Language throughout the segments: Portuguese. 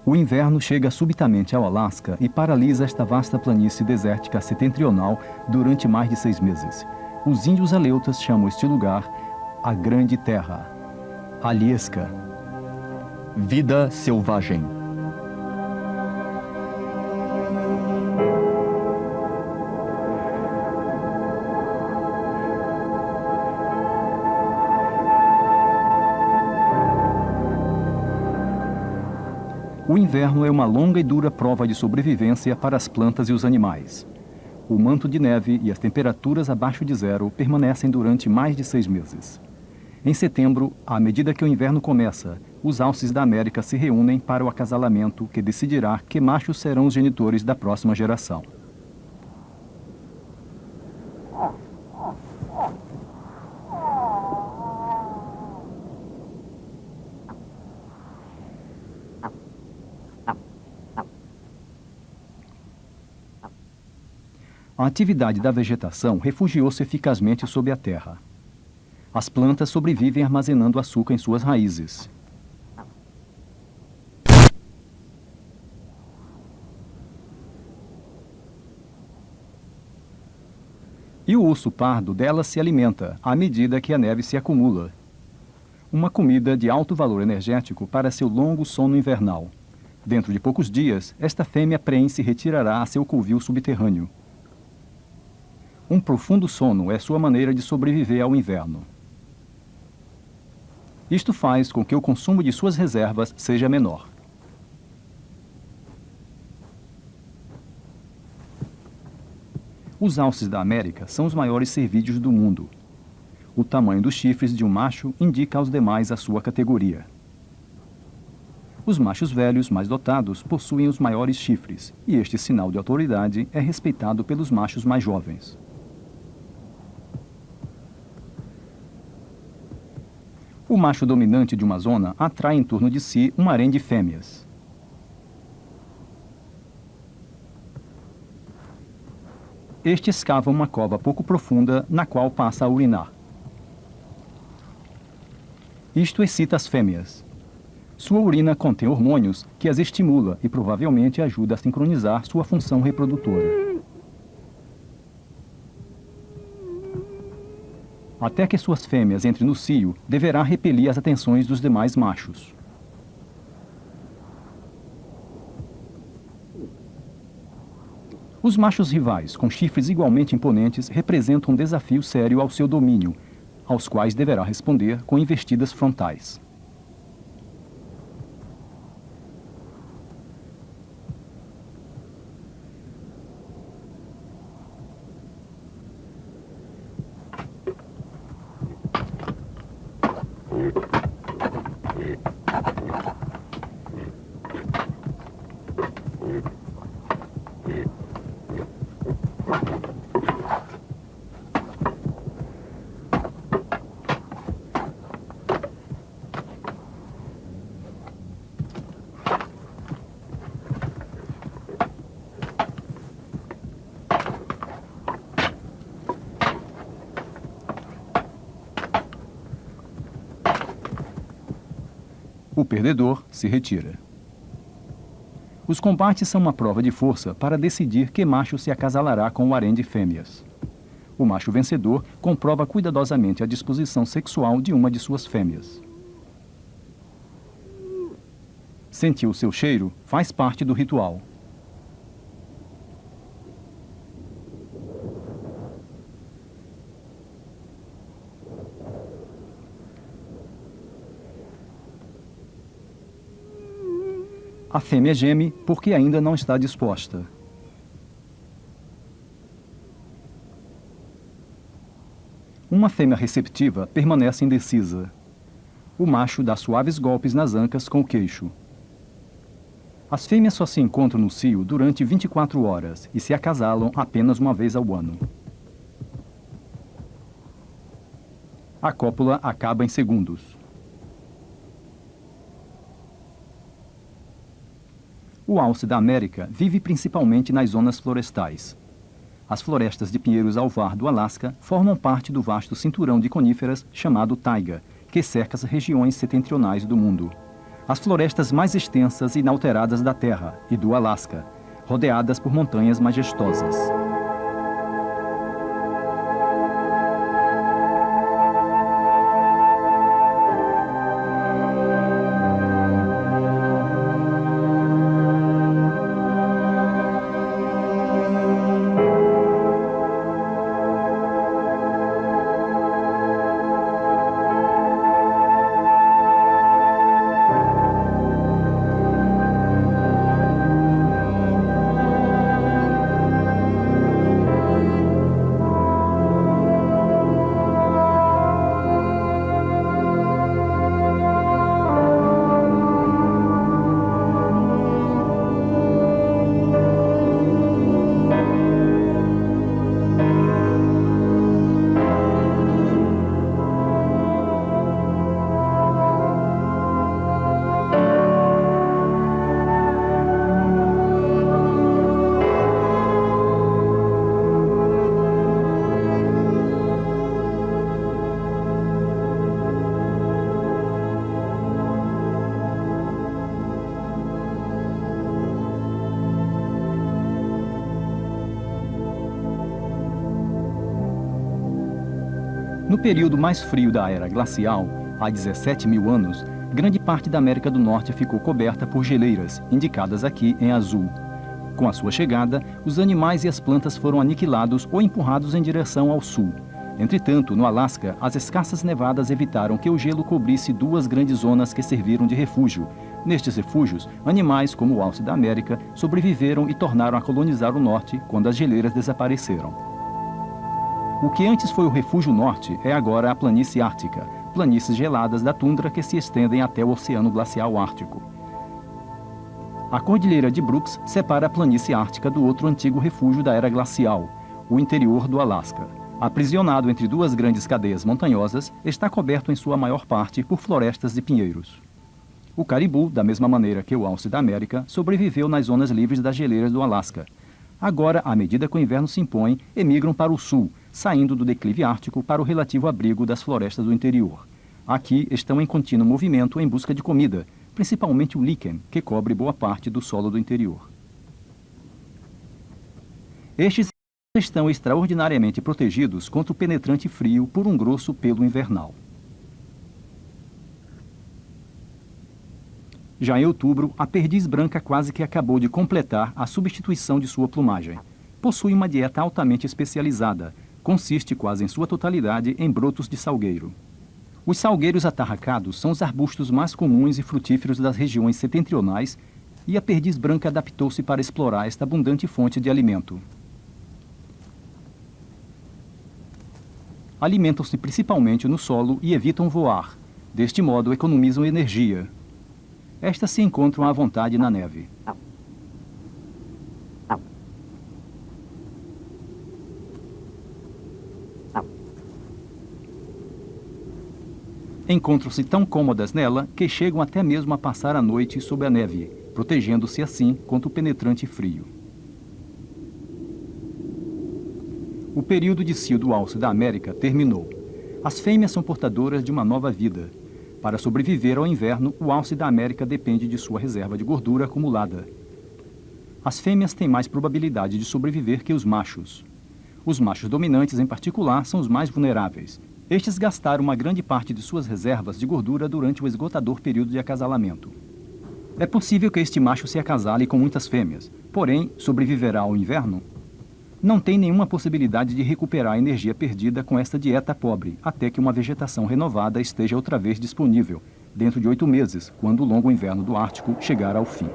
O inverno chega subitamente ao Alasca e paralisa esta vasta planície desértica setentrional durante mais de 6 meses. Os índios aleutas chamam este lugar a Grande Terra, Alyeska. Vida selvagem. O inverno é uma longa e dura prova de sobrevivência para as plantas e os animais. O manto de neve e as temperaturas abaixo de zero permanecem durante mais de 6 meses. Em setembro, à medida que o inverno começa, os alces da América se reúnem para o acasalamento que decidirá que machos serão os genitores da próxima geração. A atividade da vegetação refugiou-se eficazmente sob a terra. As plantas sobrevivem armazenando açúcar em suas raízes. E o urso pardo delas se alimenta à medida que a neve se acumula. Uma comida de alto valor energético para seu longo sono invernal. Dentro de poucos dias, esta fêmea prenhe se retirará a seu covil subterrâneo. Um profundo sono é sua maneira de sobreviver ao inverno. Isto faz com que o consumo de suas reservas seja menor. Os alces da América são os maiores cervídeos do mundo. O tamanho dos chifres de um macho indica aos demais a sua categoria. Os machos velhos, mais dotados, possuem os maiores chifres, e este sinal de autoridade é respeitado pelos machos mais jovens. O macho dominante de uma zona atrai em torno de si um harém de fêmeas. Este escava uma cova pouco profunda, na qual passa a urinar. Isto excita as fêmeas. Sua urina contém hormônios que as estimula e provavelmente ajuda a sincronizar sua função reprodutora. Até que suas fêmeas entrem no cio, deverá repelir as atenções dos demais machos. Os machos rivais, com chifres igualmente imponentes, representam um desafio sério ao seu domínio, aos quais deverá responder com investidas frontais. O perdedor se retira. Os combates são uma prova de força para decidir que macho se acasalará com o harém de fêmeas. O macho vencedor comprova cuidadosamente a disposição sexual de uma de suas fêmeas. Sentir o seu cheiro faz parte do ritual. A fêmea geme porque ainda não está disposta. Uma fêmea receptiva permanece indecisa. O macho dá suaves golpes nas ancas com o queixo. As fêmeas só se encontram no cio durante 24 horas e se acasalam apenas uma vez ao ano. A cópula acaba em segundos. O alce da América vive principalmente nas zonas florestais. As florestas de pinheiros alvar do Alasca formam parte do vasto cinturão de coníferas chamado taiga, que cerca as regiões setentrionais do mundo. As florestas mais extensas e inalteradas da Terra e do Alasca, rodeadas por montanhas majestosas. No período mais frio da era glacial, há 17 mil anos, grande parte da América do Norte ficou coberta por geleiras, indicadas aqui em azul. Com a sua chegada, os animais e as plantas foram aniquilados ou empurrados em direção ao sul. Entretanto, no Alasca, as escassas nevadas evitaram que o gelo cobrisse duas grandes zonas que serviram de refúgio. Nestes refúgios, animais como o alce da América sobreviveram e tornaram a colonizar o norte quando as geleiras desapareceram. O que antes foi o refúgio norte é agora a planície ártica, planícies geladas da tundra que se estendem até o Oceano Glacial Ártico. A Cordilheira de Brooks separa a planície ártica do outro antigo refúgio da era glacial, o interior do Alasca. Aprisionado entre duas grandes cadeias montanhosas, está coberto em sua maior parte por florestas de pinheiros. O caribu, da mesma maneira que o alce da América, sobreviveu nas zonas livres das geleiras do Alasca. Agora, à medida que o inverno se impõe, emigram para o sul, saindo do declive ártico para o relativo abrigo das florestas do interior. Aqui estão em contínuo movimento em busca de comida, principalmente o líquen, que cobre boa parte do solo do interior. Estes estão extraordinariamente protegidos contra o penetrante frio por um grosso pelo invernal. Já em outubro, a perdiz branca quase que acabou de completar a substituição de sua plumagem. Possui uma dieta altamente especializada. Consiste quase em sua totalidade em brotos de salgueiro. Os salgueiros atarracados são os arbustos mais comuns e frutíferos das regiões setentrionais e a perdiz branca adaptou-se para explorar esta abundante fonte de alimento. Alimentam-se principalmente no solo e evitam voar. Deste modo, economizam energia. Estas se encontram à vontade na neve. Encontram-se tão cômodas nela que chegam até mesmo a passar a noite sob a neve, protegendo-se assim contra o penetrante frio. O período de cio do alce da América terminou. As fêmeas são portadoras de uma nova vida. Para sobreviver ao inverno, o alce da América depende de sua reserva de gordura acumulada. As fêmeas têm mais probabilidade de sobreviver que os machos. Os machos dominantes, em particular, são os mais vulneráveis. Estes gastaram uma grande parte de suas reservas de gordura durante o esgotador período de acasalamento. É possível que este macho se acasale com muitas fêmeas, porém, sobreviverá ao inverno? Não tem nenhuma possibilidade de recuperar a energia perdida com esta dieta pobre, até que uma vegetação renovada esteja outra vez disponível, dentro de 8 meses, quando o longo inverno do Ártico chegar ao fim.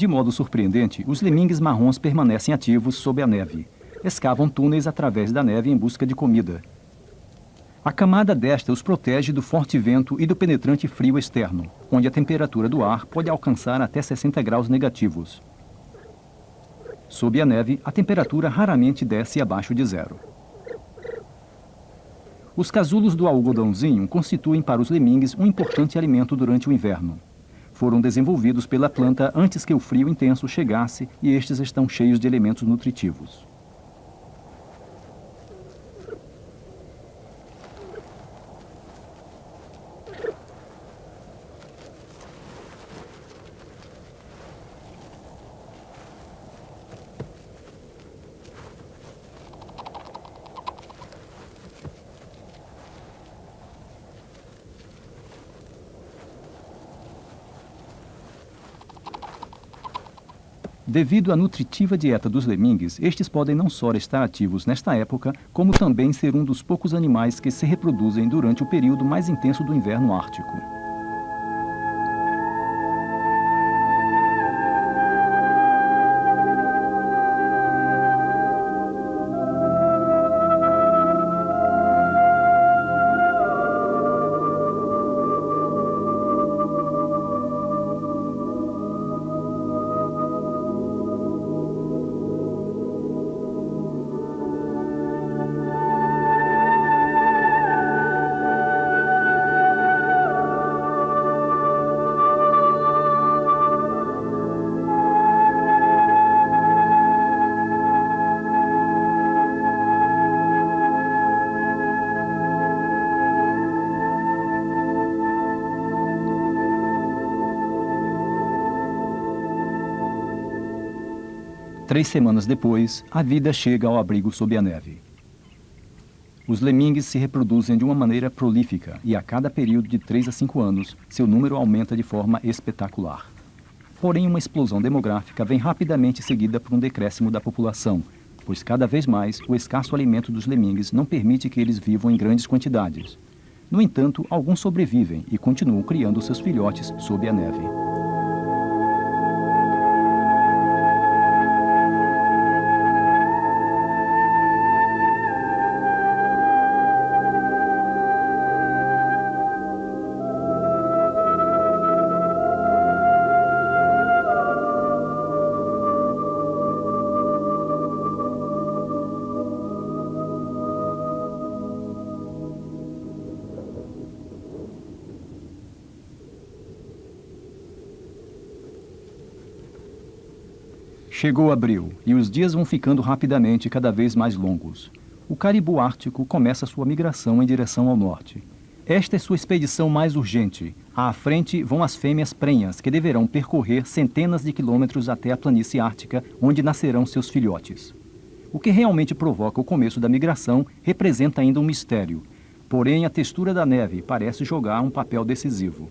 De modo surpreendente, os lemingues marrons permanecem ativos sob a neve. Escavam túneis através da neve em busca de comida. A camada desta os protege do forte vento e do penetrante frio externo, onde a temperatura do ar pode alcançar até 60 graus negativos. Sob a neve, a temperatura raramente desce abaixo de zero. Os casulos do algodãozinho constituem para os lemingues um importante alimento durante o inverno. Foram desenvolvidos pela planta antes que o frio intenso chegasse e estes estão cheios de elementos nutritivos. Devido à nutritiva dieta dos lemingues, estes podem não só estar ativos nesta época, como também ser um dos poucos animais que se reproduzem durante o período mais intenso do inverno ártico. Três semanas depois, a vida chega ao abrigo sob a neve. Os lemingues se reproduzem de uma maneira prolífica e a cada período de 3 a 5 anos, seu número aumenta de forma espetacular. Porém, uma explosão demográfica vem rapidamente seguida por um decréscimo da população, pois cada vez mais o escasso alimento dos lemingues não permite que eles vivam em grandes quantidades. No entanto, alguns sobrevivem e continuam criando seus filhotes sob a neve. Chegou abril e os dias vão ficando rapidamente cada vez mais longos. O caribu ártico começa sua migração em direção ao norte. Esta é sua expedição mais urgente. À frente vão as fêmeas prenhas, que deverão percorrer centenas de quilômetros até a planície ártica, onde nascerão seus filhotes. O que realmente provoca o começo da migração representa ainda um mistério. Porém, a textura da neve parece jogar um papel decisivo.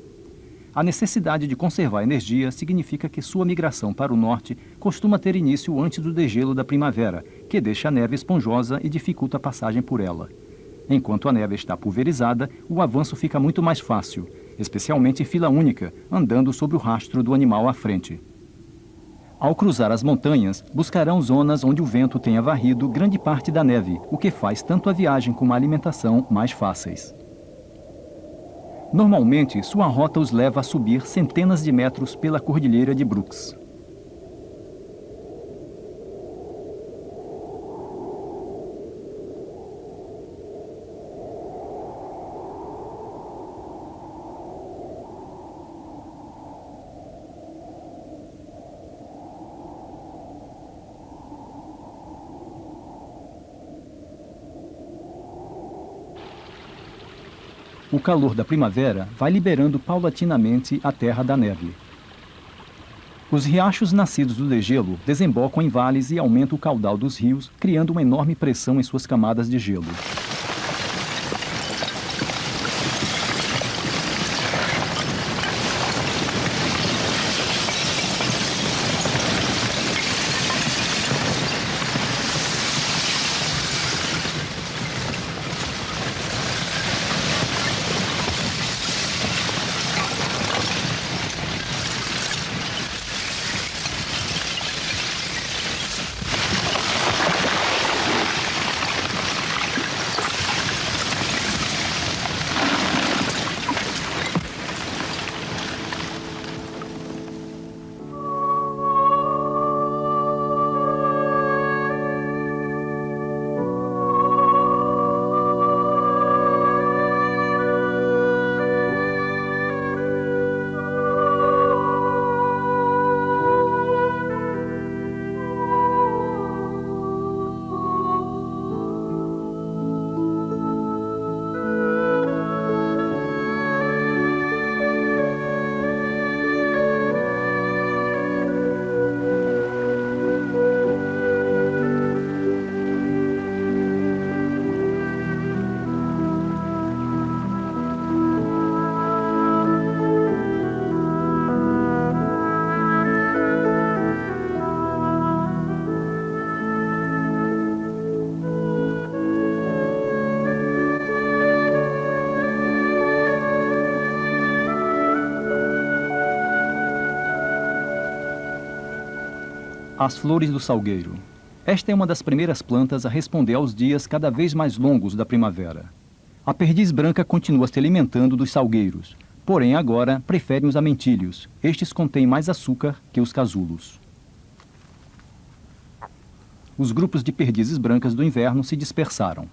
A necessidade de conservar energia significa que sua migração para o norte costuma ter início antes do degelo da primavera, que deixa a neve esponjosa e dificulta a passagem por ela. Enquanto a neve está pulverizada, o avanço fica muito mais fácil, especialmente em fila única, andando sob o rastro do animal à frente. Ao cruzar as montanhas, buscarão zonas onde o vento tenha varrido grande parte da neve, o que faz tanto a viagem como a alimentação mais fáceis. Normalmente, sua rota os leva a subir centenas de metros pela cordilheira de Brooks. O calor da primavera vai liberando paulatinamente a terra da neve. Os riachos nascidos do degelo desembocam em vales e aumentam o caudal dos rios, criando uma enorme pressão em suas camadas de gelo. As flores do salgueiro. Esta é uma das primeiras plantas a responder aos dias cada vez mais longos da primavera. A perdiz branca continua se alimentando dos salgueiros, porém agora prefere os amentilhos. Estes contêm mais açúcar que os casulos. Os grupos de perdizes brancas do inverno se dispersaram.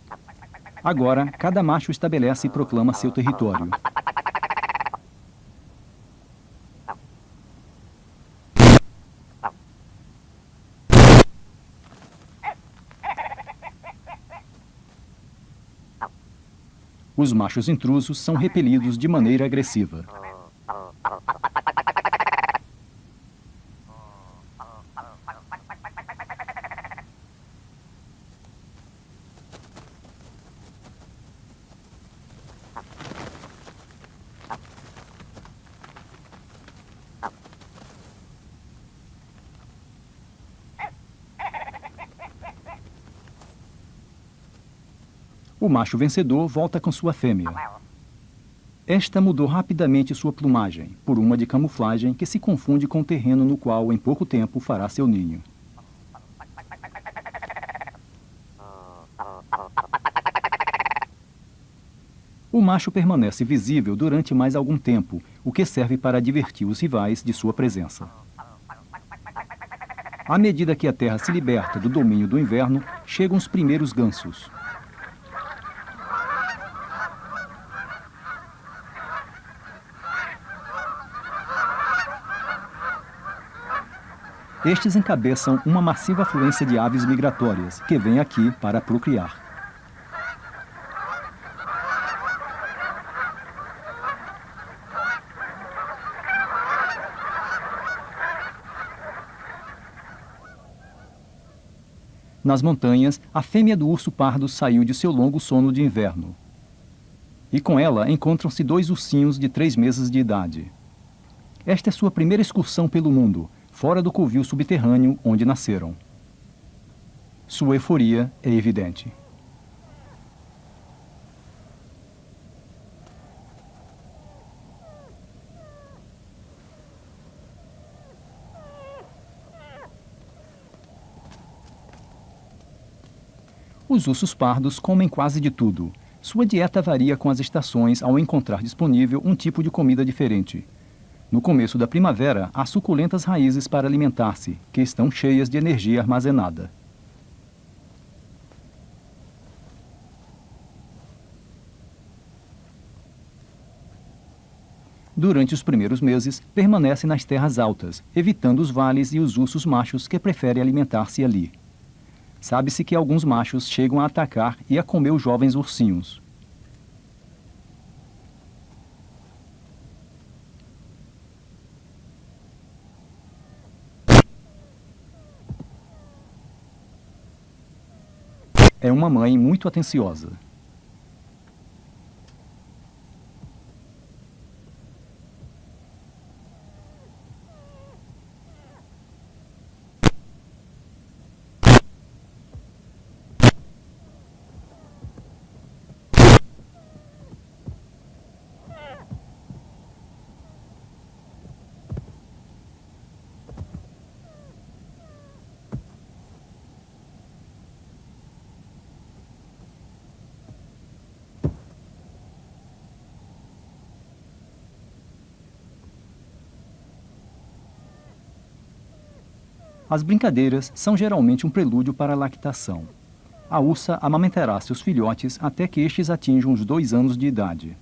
Agora, cada macho estabelece e proclama seu território. Os machos intrusos são repelidos de maneira agressiva. O macho vencedor volta com sua fêmea. Esta mudou rapidamente sua plumagem, por uma de camuflagem que se confunde com o terreno no qual, em pouco tempo, fará seu ninho. O macho permanece visível durante mais algum tempo, o que serve para divertir os rivais de sua presença. À medida que a terra se liberta do domínio do inverno, chegam os primeiros gansos. Estes encabeçam uma massiva afluência de aves migratórias, que vêm aqui para procriar. Nas montanhas, a fêmea do urso pardo saiu de seu longo sono de inverno. E com ela encontram-se 2 ursinhos de 3 meses de idade. Esta é sua primeira excursão pelo mundo, fora do covil subterrâneo onde nasceram. Sua euforia é evidente. Os ursos pardos comem quase de tudo. Sua dieta varia com as estações ao encontrar disponível um tipo de comida diferente. No começo da primavera, há suculentas raízes para alimentar-se, que estão cheias de energia armazenada. Durante os primeiros meses, permanecem nas terras altas, evitando os vales e os ursos machos que preferem alimentar-se ali. Sabe-se que alguns machos chegam a atacar e a comer os jovens ursinhos. É uma mãe muito atenciosa. As brincadeiras são geralmente um prelúdio para a lactação. A ursa amamentará seus filhotes até que estes atinjam os 2 anos de idade.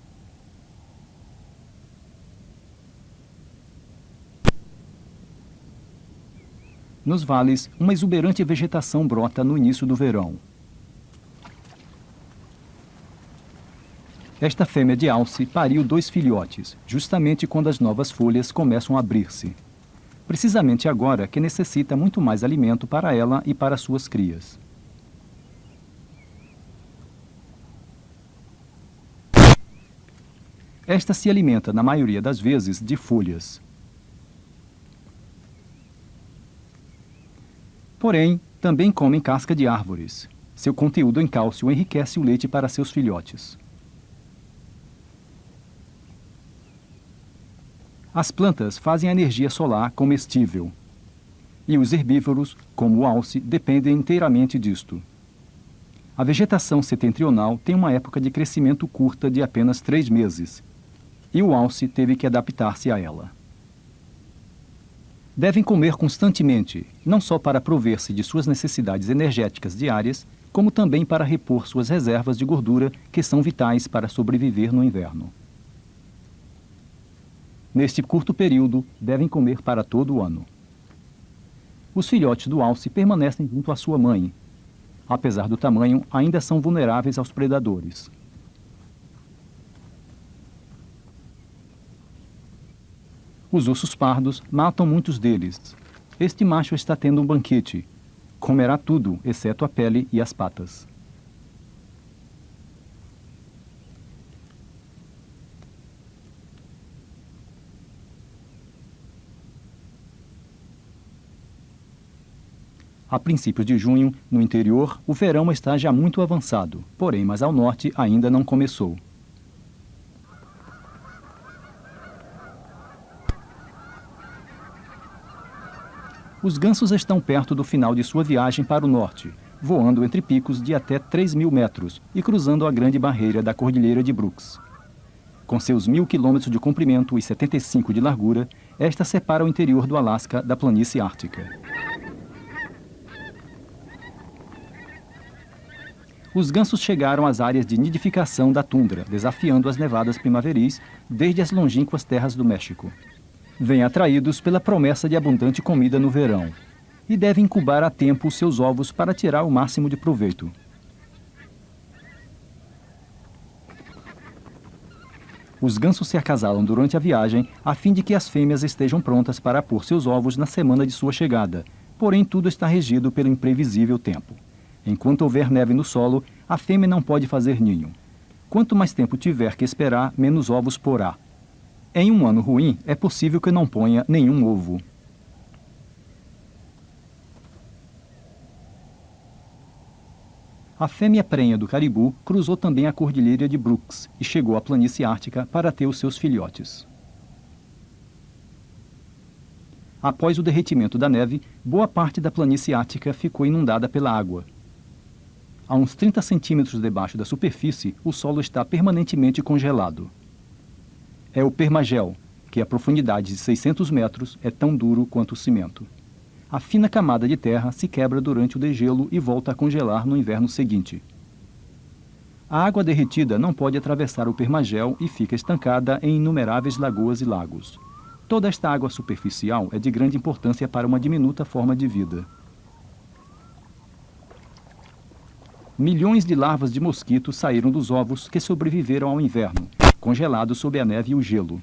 Nos vales, uma exuberante vegetação brota no início do verão. Esta fêmea de alce pariu 2 filhotes, justamente quando as novas folhas começam a abrir-se. Precisamente agora que necessita muito mais alimento para ela e para suas crias. Esta se alimenta, na maioria das vezes, de folhas. Porém, também comem casca de árvores. Seu conteúdo em cálcio enriquece o leite para seus filhotes. As plantas fazem a energia solar comestível. E os herbívoros, como o alce, dependem inteiramente disto. A vegetação setentrional tem uma época de crescimento curta de apenas 3 meses, e o alce teve que adaptar-se a ela. Devem comer constantemente, não só para prover-se de suas necessidades energéticas diárias, como também para repor suas reservas de gordura, que são vitais para sobreviver no inverno. Neste curto período, devem comer para todo o ano. Os filhotes do alce permanecem junto à sua mãe. Apesar do tamanho, ainda são vulneráveis aos predadores. Os ursos pardos matam muitos deles. Este macho está tendo um banquete. Comerá tudo, exceto a pele e as patas. A princípios de junho, no interior, o verão está já muito avançado, porém mais ao norte ainda não começou. Os gansos estão perto do final de sua viagem para o norte, voando entre picos de até 3.000 metros e cruzando a grande barreira da Cordilheira de Brooks. Com seus 1.000 quilômetros de comprimento e 75 de largura, esta separa o interior do Alasca da planície ártica. Os gansos chegaram às áreas de nidificação da tundra, desafiando as nevadas primaveris desde as longínquas terras do México. Vêm atraídos pela promessa de abundante comida no verão e devem incubar a tempo os seus ovos para tirar o máximo de proveito. Os gansos se acasalam durante a viagem a fim de que as fêmeas estejam prontas para pôr seus ovos na semana de sua chegada, porém tudo está regido pelo imprevisível tempo. Enquanto houver neve no solo, a fêmea não pode fazer ninho. Quanto mais tempo tiver que esperar, menos ovos porá. Em um ano ruim, é possível que não ponha nenhum ovo. A fêmea prenha do caribu cruzou também a Cordilheira de Brooks e chegou à planície ártica para ter os seus filhotes. Após o derretimento da neve, boa parte da planície ártica ficou inundada pela água. A uns 30 centímetros debaixo da superfície, o solo está permanentemente congelado. É o permagel, que a profundidade de 600 metros é tão duro quanto o cimento. A fina camada de terra se quebra durante o degelo e volta a congelar no inverno seguinte. A água derretida não pode atravessar o permagel e fica estancada em inumeráveis lagoas e lagos. Toda esta água superficial é de grande importância para uma diminuta forma de vida. Milhões de larvas de mosquito saíram dos ovos que sobreviveram ao inverno, congelados sob a neve e o gelo.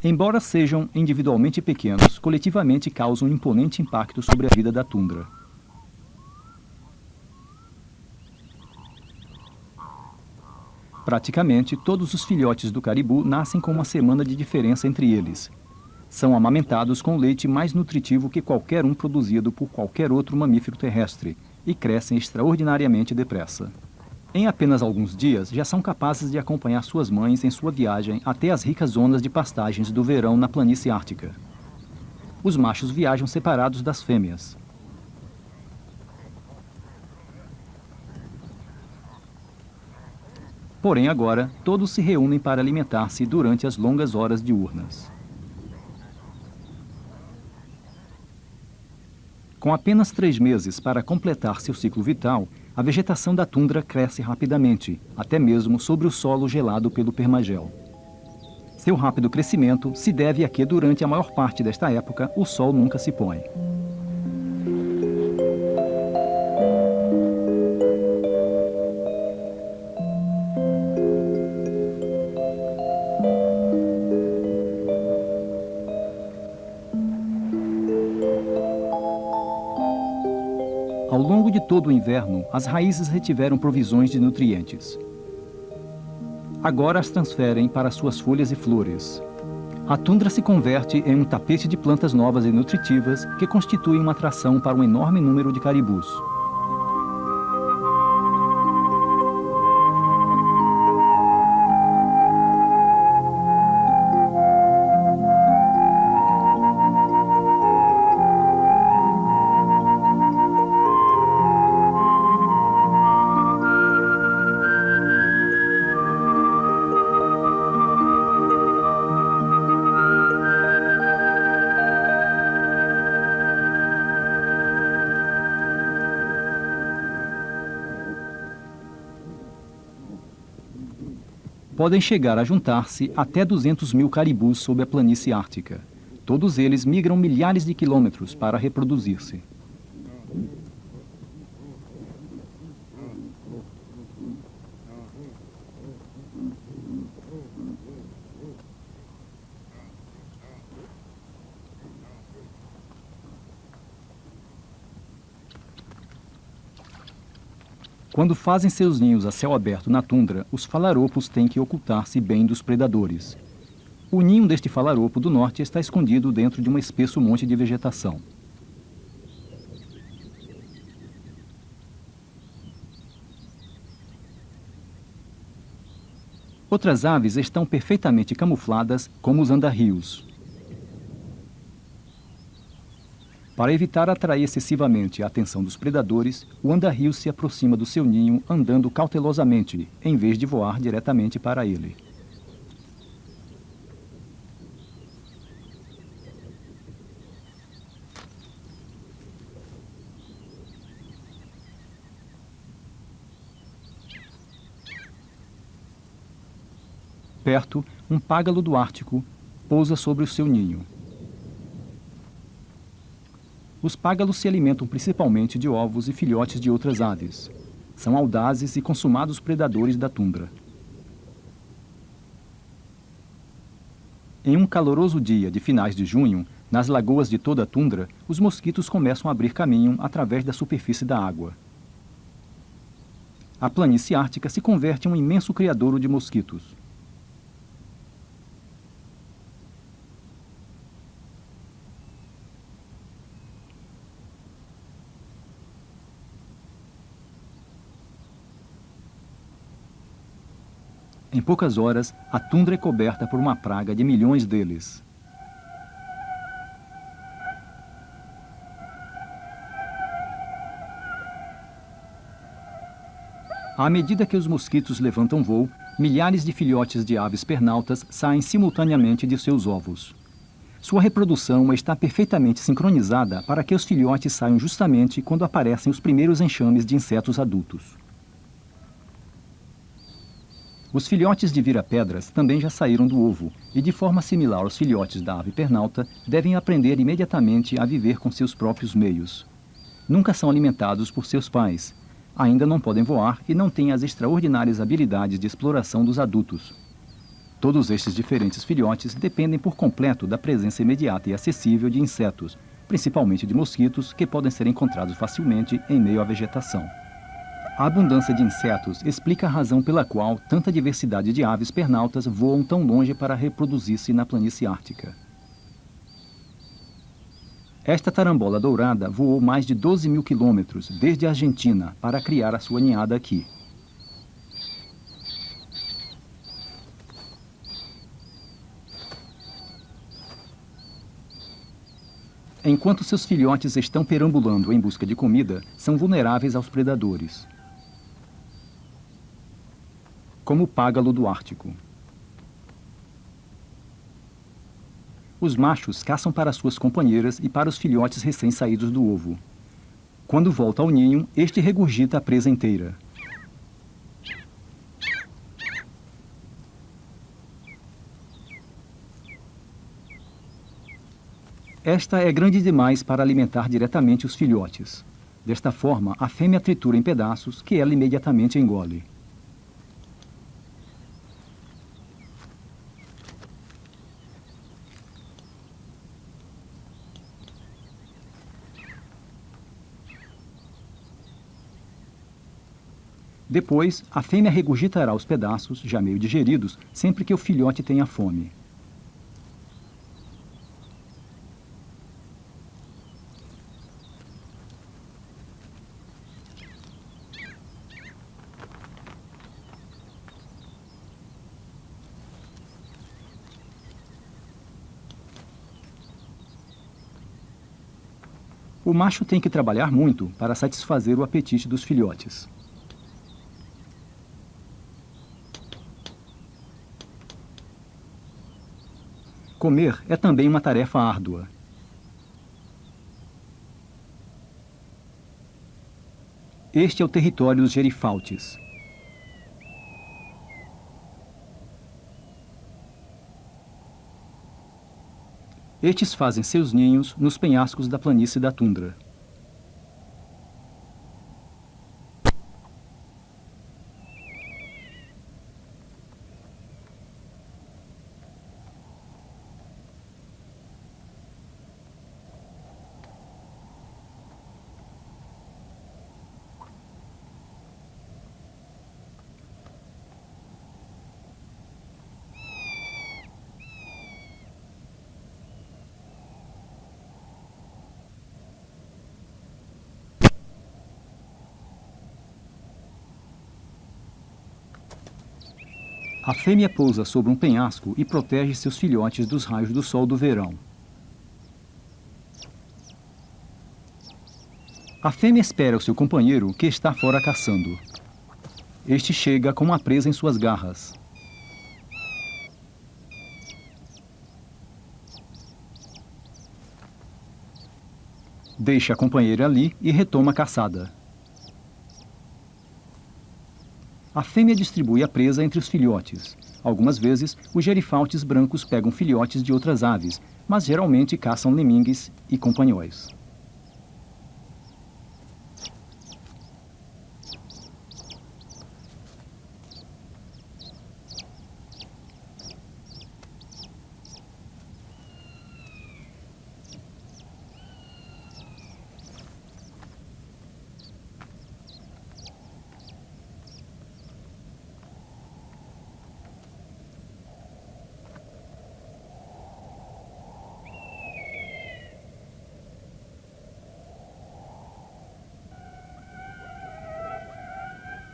Embora sejam individualmente pequenos, coletivamente causam um imponente impacto sobre a vida da tundra. Praticamente todos os filhotes do caribu nascem com uma semana de diferença entre eles. São amamentados com leite mais nutritivo que qualquer um produzido por qualquer outro mamífero terrestre e crescem extraordinariamente depressa. Em apenas alguns dias, já são capazes de acompanhar suas mães em sua viagem até as ricas zonas de pastagens do verão na planície ártica. Os machos viajam separados das fêmeas. Porém, agora, todos se reúnem para alimentar-se durante as longas horas diurnas. Com apenas 3 meses para completar seu ciclo vital, a vegetação da tundra cresce rapidamente, até mesmo sobre o solo gelado pelo permagel. Seu rápido crescimento se deve a que, durante a maior parte desta época, o sol nunca se põe. Ao longo de todo o inverno, as raízes retiveram provisões de nutrientes. Agora as transferem para suas folhas e flores. A tundra se converte em um tapete de plantas novas e nutritivas que constituem uma atração para um enorme número de caribus. Podem chegar a juntar-se até 200 mil caribus sob a planície ártica. Todos eles migram milhares de quilômetros para reproduzir-se. Quando fazem seus ninhos a céu aberto na tundra, os falaropos têm que ocultar-se bem dos predadores. O ninho deste falaropo do norte está escondido dentro de um espesso monte de vegetação. Outras aves estão perfeitamente camufladas, como os andarrios. Para evitar atrair excessivamente a atenção dos predadores, o andarrio se aproxima do seu ninho andando cautelosamente, em vez de voar diretamente para ele. Perto, um págalo do Ártico pousa sobre o seu ninho. Os págalos se alimentam principalmente de ovos e filhotes de outras aves. São audazes e consumados predadores da tundra. Em um caloroso dia de finais de junho, nas lagoas de toda a tundra, os mosquitos começam a abrir caminho através da superfície da água. A planície ártica se converte em um imenso criadouro de mosquitos. Em poucas horas, a tundra é coberta por uma praga de milhões deles. À medida que os mosquitos levantam voo, milhares de filhotes de aves pernaltas saem simultaneamente de seus ovos. Sua reprodução está perfeitamente sincronizada para que os filhotes saiam justamente quando aparecem os primeiros enxames de insetos adultos. Os filhotes de vira-pedras também já saíram do ovo e, de forma similar aos filhotes da ave pernalta, devem aprender imediatamente a viver com seus próprios meios. Nunca são alimentados por seus pais, ainda não podem voar e não têm as extraordinárias habilidades de exploração dos adultos. Todos estes diferentes filhotes dependem por completo da presença imediata e acessível de insetos, principalmente de mosquitos, que podem ser encontrados facilmente em meio à vegetação. A abundância de insetos explica a razão pela qual tanta diversidade de aves pernaltas voam tão longe para reproduzir-se na planície ártica. Esta tarambola dourada voou mais de 12 mil quilômetros desde a Argentina para criar a sua ninhada aqui. Enquanto seus filhotes estão perambulando em busca de comida, são vulneráveis aos predadores, como o págalo do Ártico. Os machos caçam para suas companheiras e para os filhotes recém-saídos do ovo. Quando volta ao ninho, este regurgita a presa inteira. Esta é grande demais para alimentar diretamente os filhotes. Desta forma, a fêmea tritura em pedaços que ela imediatamente engole. Depois, a fêmea regurgitará os pedaços, já meio digeridos, sempre que o filhote tenha fome. O macho tem que trabalhar muito para satisfazer o apetite dos filhotes. Comer é também uma tarefa árdua. Este é o território dos gerifaltes. Estes fazem seus ninhos nos penhascos da planície da tundra. A fêmea pousa sobre um penhasco e protege seus filhotes dos raios do sol do verão. A fêmea espera o seu companheiro, que está fora caçando. Este chega com uma presa em suas garras. Deixa a companheira ali e retoma a caçada. A fêmea distribui a presa entre os filhotes. Algumas vezes, os gerifaltes brancos pegam filhotes de outras aves, mas geralmente caçam lemingues e companhões.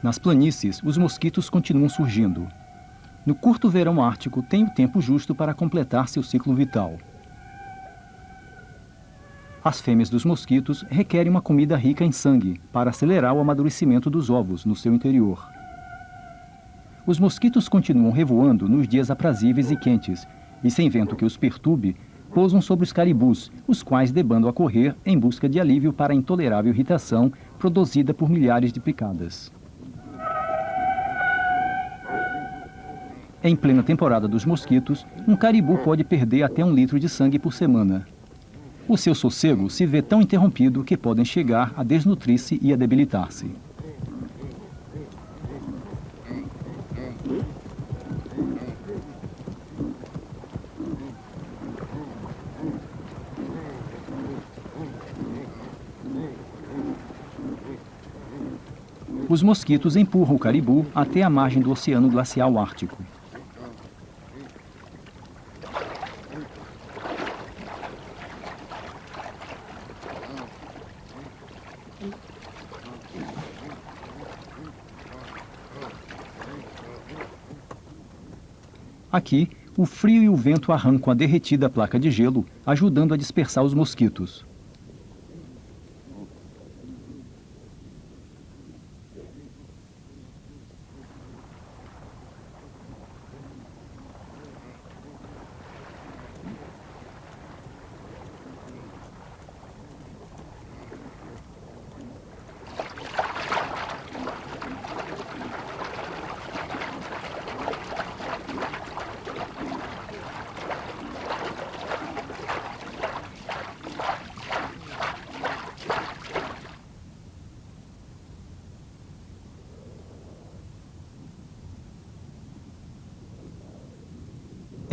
Nas planícies, os mosquitos continuam surgindo. No curto verão ártico, tem o tempo justo para completar seu ciclo vital. As fêmeas dos mosquitos requerem uma comida rica em sangue para acelerar o amadurecimento dos ovos no seu interior. Os mosquitos continuam revoando nos dias aprazíveis e quentes, e sem vento que os perturbe, pousam sobre os caribus, os quais debandam a correr em busca de alívio para a intolerável irritação produzida por milhares de picadas. Em plena temporada dos mosquitos, um caribu pode perder até 1 litro de sangue por semana. O seu sossego se vê tão interrompido que podem chegar a desnutrir-se e a debilitar-se. Os mosquitos empurram o caribu até a margem do Oceano Glacial Ártico. Aqui, o frio e o vento arrancam a derretida placa de gelo, ajudando a dispersar os mosquitos.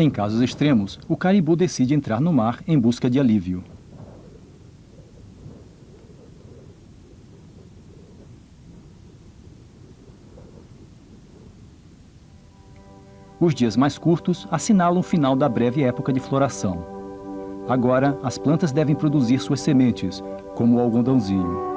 Em casos extremos, o caribu decide entrar no mar em busca de alívio. Os dias mais curtos assinalam o final da breve época de floração. Agora, as plantas devem produzir suas sementes, como o algodãozinho.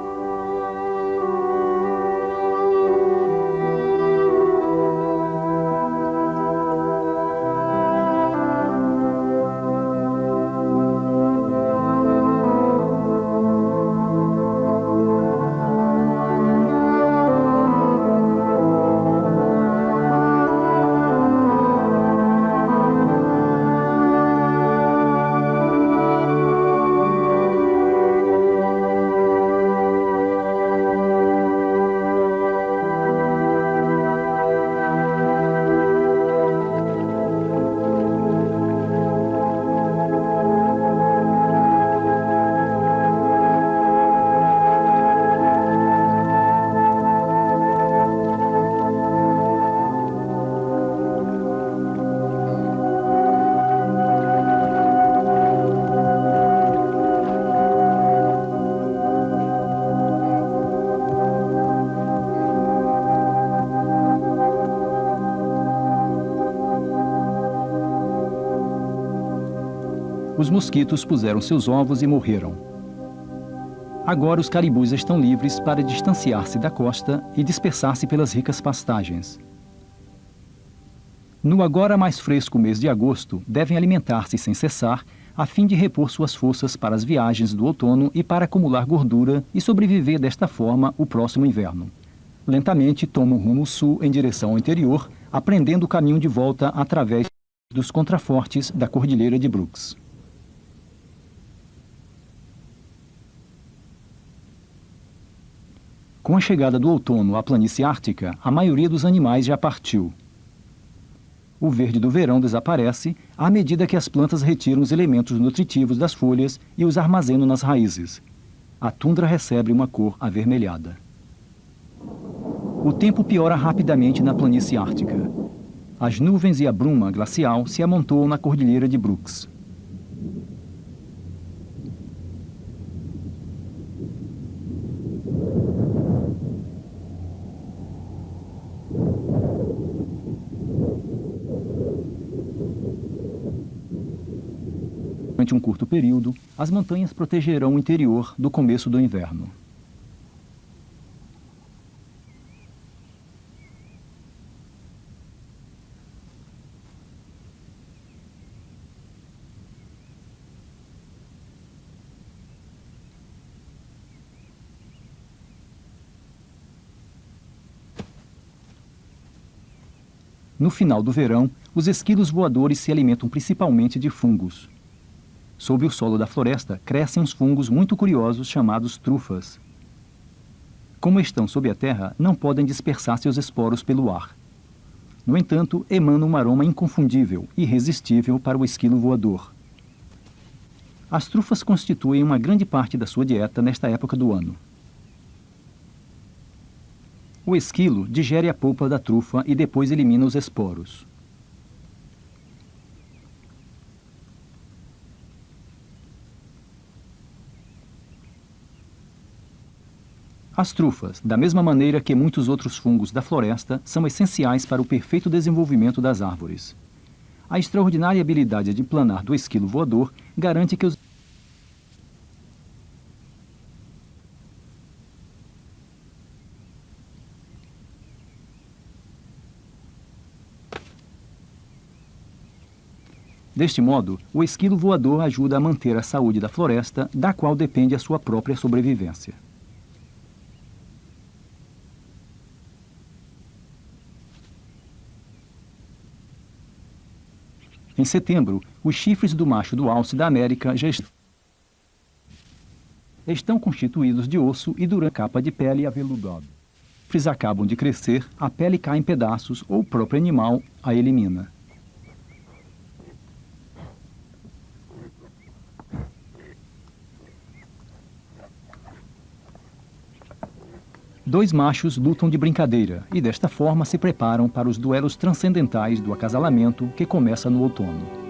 Os mosquitos puseram seus ovos e morreram. Agora os caribus estão livres para distanciar-se da costa e dispersar-se pelas ricas pastagens. No agora mais fresco mês de agosto, devem alimentar-se sem cessar, a fim de repor suas forças para as viagens do outono e para acumular gordura e sobreviver desta forma o próximo inverno. Lentamente tomam rumo sul em direção ao interior, aprendendo o caminho de volta através dos contrafortes da Cordilheira de Brooks. Com a chegada do outono à planície ártica, a maioria dos animais já partiu. O verde do verão desaparece à medida que as plantas retiram os elementos nutritivos das folhas e os armazenam nas raízes. A tundra recebe uma cor avermelhada. O tempo piora rapidamente na planície ártica. As nuvens e a bruma glacial se amontoam na Cordilheira de Brooks. Durante um curto período, as montanhas protegerão o interior do começo do inverno. No final do verão, os esquilos voadores se alimentam principalmente de fungos. Sob o solo da floresta, crescem uns fungos muito curiosos chamados trufas. Como estão sob a terra, não podem dispersar seus esporos pelo ar. No entanto, emanam um aroma inconfundível, irresistível para o esquilo voador. As trufas constituem uma grande parte da sua dieta nesta época do ano. O esquilo digere a polpa da trufa e depois elimina os esporos. As trufas, da mesma maneira que muitos outros fungos da floresta, são essenciais para o perfeito desenvolvimento das árvores. A extraordinária habilidade de planar do esquilo voador garante que os Deste modo, o esquilo voador ajuda a manter a saúde da floresta, da qual depende a sua própria sobrevivência. Em setembro, os chifres do macho do alce da América já estão constituídos de osso e durante a capa de pele aveludada. Os chifres acabam de crescer, a pele cai em pedaços ou o próprio animal a elimina. Dois machos lutam de brincadeira e desta forma se preparam para os duelos transcendentais do acasalamento que começa no outono.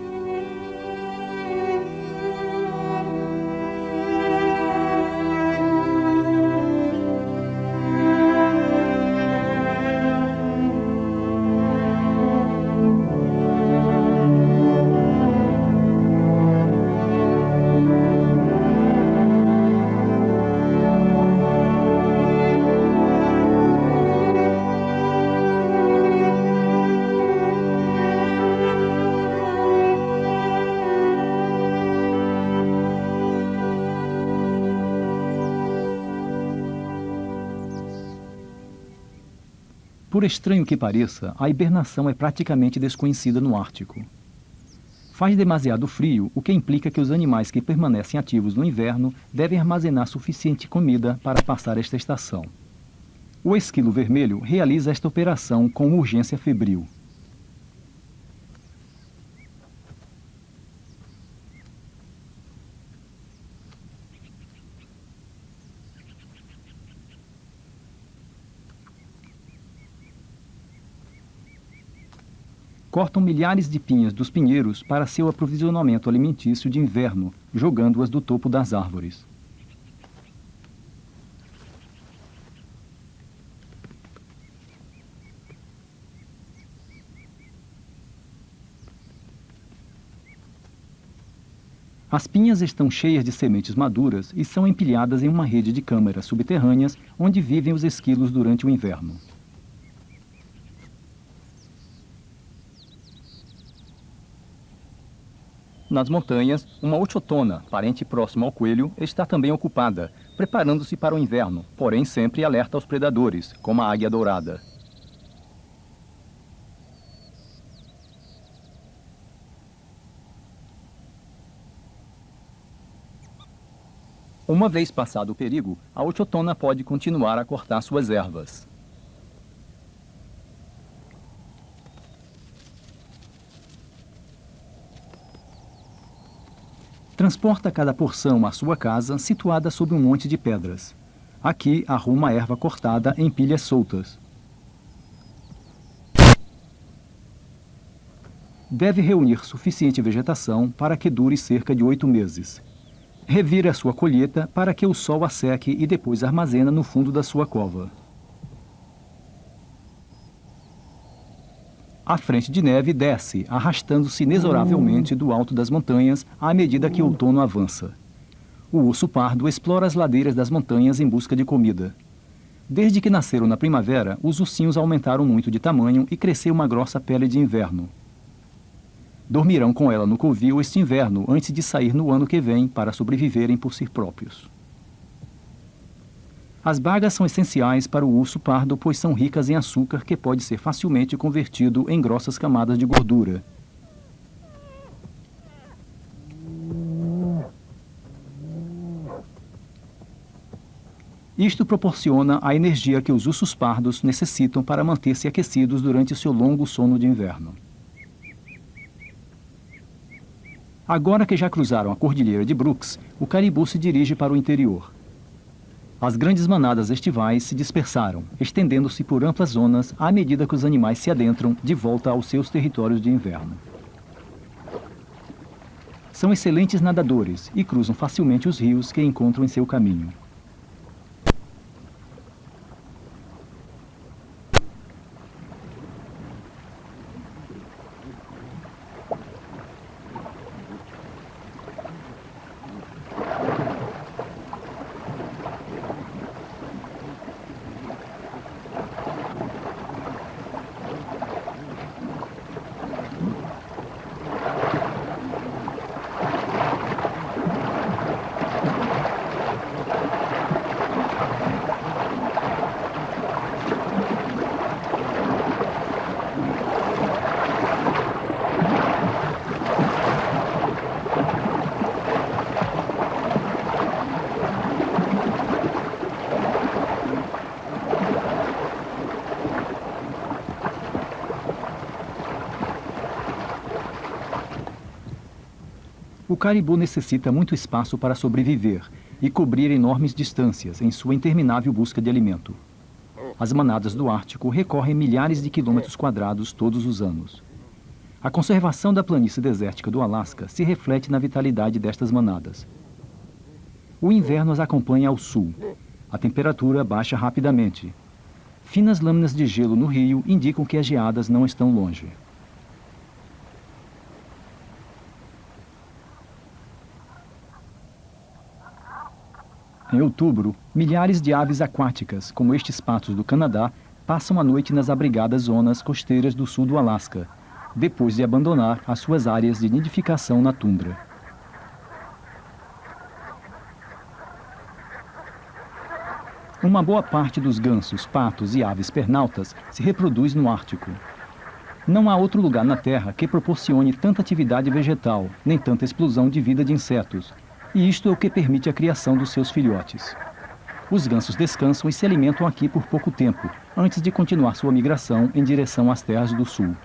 Por estranho que pareça, a hibernação é praticamente desconhecida no Ártico. Faz demasiado frio, o que implica que os animais que permanecem ativos no inverno devem armazenar suficiente comida para passar esta estação. O esquilo vermelho realiza esta operação com urgência febril. Cortam milhares de pinhas dos pinheiros para seu aprovisionamento alimentício de inverno, jogando-as do topo das árvores. As pinhas estão cheias de sementes maduras e são empilhadas em uma rede de câmaras subterrâneas onde vivem os esquilos durante o inverno. Nas montanhas, uma ochotona, parente próximo ao coelho, está também ocupada, preparando-se para o inverno, porém sempre alerta aos predadores, como a águia dourada. Uma vez passado o perigo, a ochotona pode continuar a cortar suas ervas. Transporta cada porção à sua casa, situada sob um monte de pedras. Aqui, arruma a erva cortada em pilhas soltas. Deve reunir suficiente vegetação para que dure cerca de 8 meses. Revira a sua colheita para que o sol a seque e depois armazena no fundo da sua cova. A frente de neve desce, arrastando-se inexoravelmente do alto das montanhas à medida que o outono avança. O urso pardo explora as ladeiras das montanhas em busca de comida. Desde que nasceram na primavera, os ursinhos aumentaram muito de tamanho e cresceu uma grossa pele de inverno. Dormirão com ela no covil este inverno antes de sair no ano que vem para sobreviverem por si próprios. As bagas são essenciais para o urso pardo, pois são ricas em açúcar que pode ser facilmente convertido em grossas camadas de gordura. Isto proporciona a energia que os ursos pardos necessitam para manter-se aquecidos durante seu longo sono de inverno. Agora que já cruzaram a cordilheira de Brooks, o caribu se dirige para o interior. As grandes manadas estivais se dispersaram, estendendo-se por amplas zonas à medida que os animais se adentram de volta aos seus territórios de inverno. São excelentes nadadores e cruzam facilmente os rios que encontram em seu caminho. O caribu necessita muito espaço para sobreviver e cobrir enormes distâncias em sua interminável busca de alimento. As manadas do Ártico recorrem milhares de quilômetros quadrados todos os anos. A conservação da planície desértica do Alasca se reflete na vitalidade destas manadas. O inverno as acompanha ao sul. A temperatura baixa rapidamente. Finas lâminas de gelo no rio indicam que as geadas não estão longe. Em outubro, milhares de aves aquáticas, como estes patos do Canadá, passam a noite nas abrigadas zonas costeiras do sul do Alasca, depois de abandonar as suas áreas de nidificação na tundra. Uma boa parte dos gansos, patos e aves pernaltas se reproduz no Ártico. Não há outro lugar na Terra que proporcione tanta atividade vegetal, nem tanta explosão de vida de insetos, e isto é o que permite a criação dos seus filhotes. Os gansos descansam e se alimentam aqui por pouco tempo, antes de continuar sua migração em direção às terras do sul.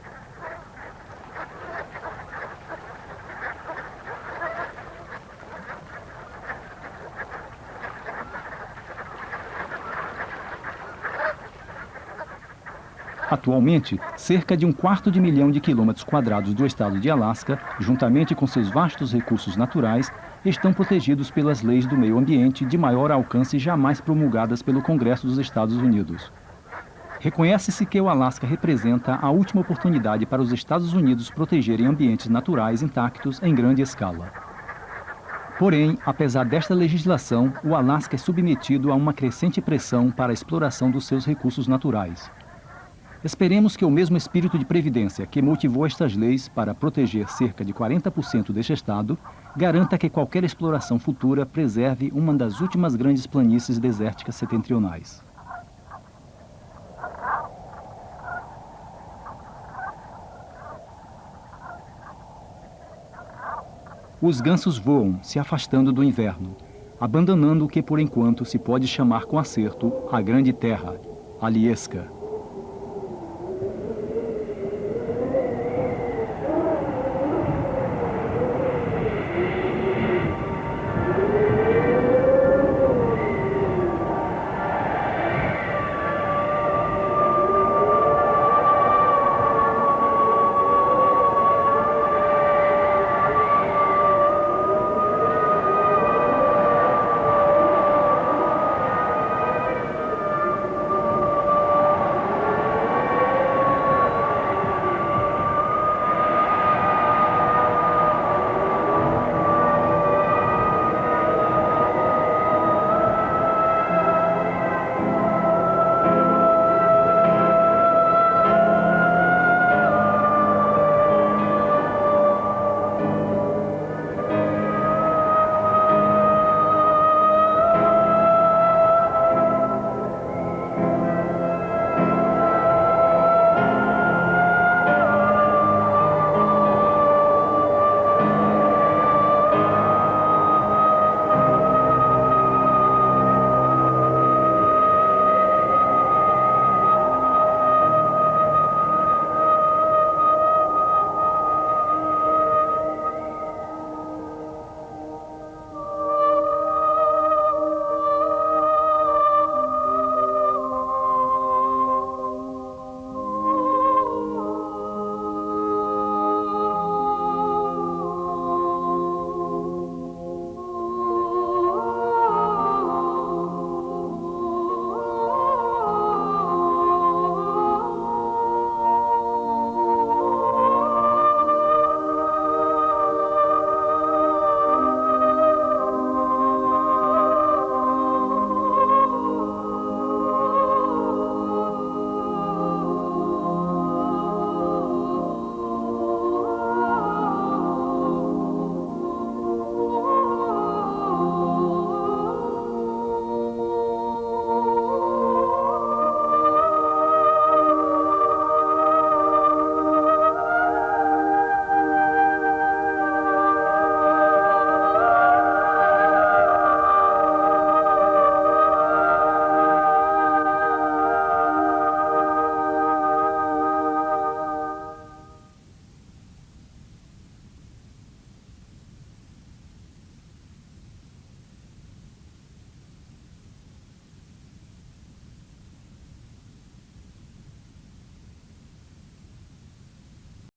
Atualmente, cerca de 1/4 milhão de quilômetros quadrados do estado de Alasca, juntamente com seus vastos recursos naturais, estão protegidos pelas leis do meio ambiente de maior alcance jamais promulgadas pelo Congresso dos Estados Unidos. Reconhece-se que o Alasca representa a última oportunidade para os Estados Unidos protegerem ambientes naturais intactos em grande escala. Porém, apesar desta legislação, o Alasca é submetido a uma crescente pressão para a exploração dos seus recursos naturais. Esperemos que o mesmo espírito de previdência que motivou estas leis para proteger cerca de 40% deste estado garanta que qualquer exploração futura preserve uma das últimas grandes planícies desérticas setentrionais. Os gansos voam, se afastando do inverno, abandonando o que por enquanto se pode chamar com acerto a Grande Terra, Alyeska.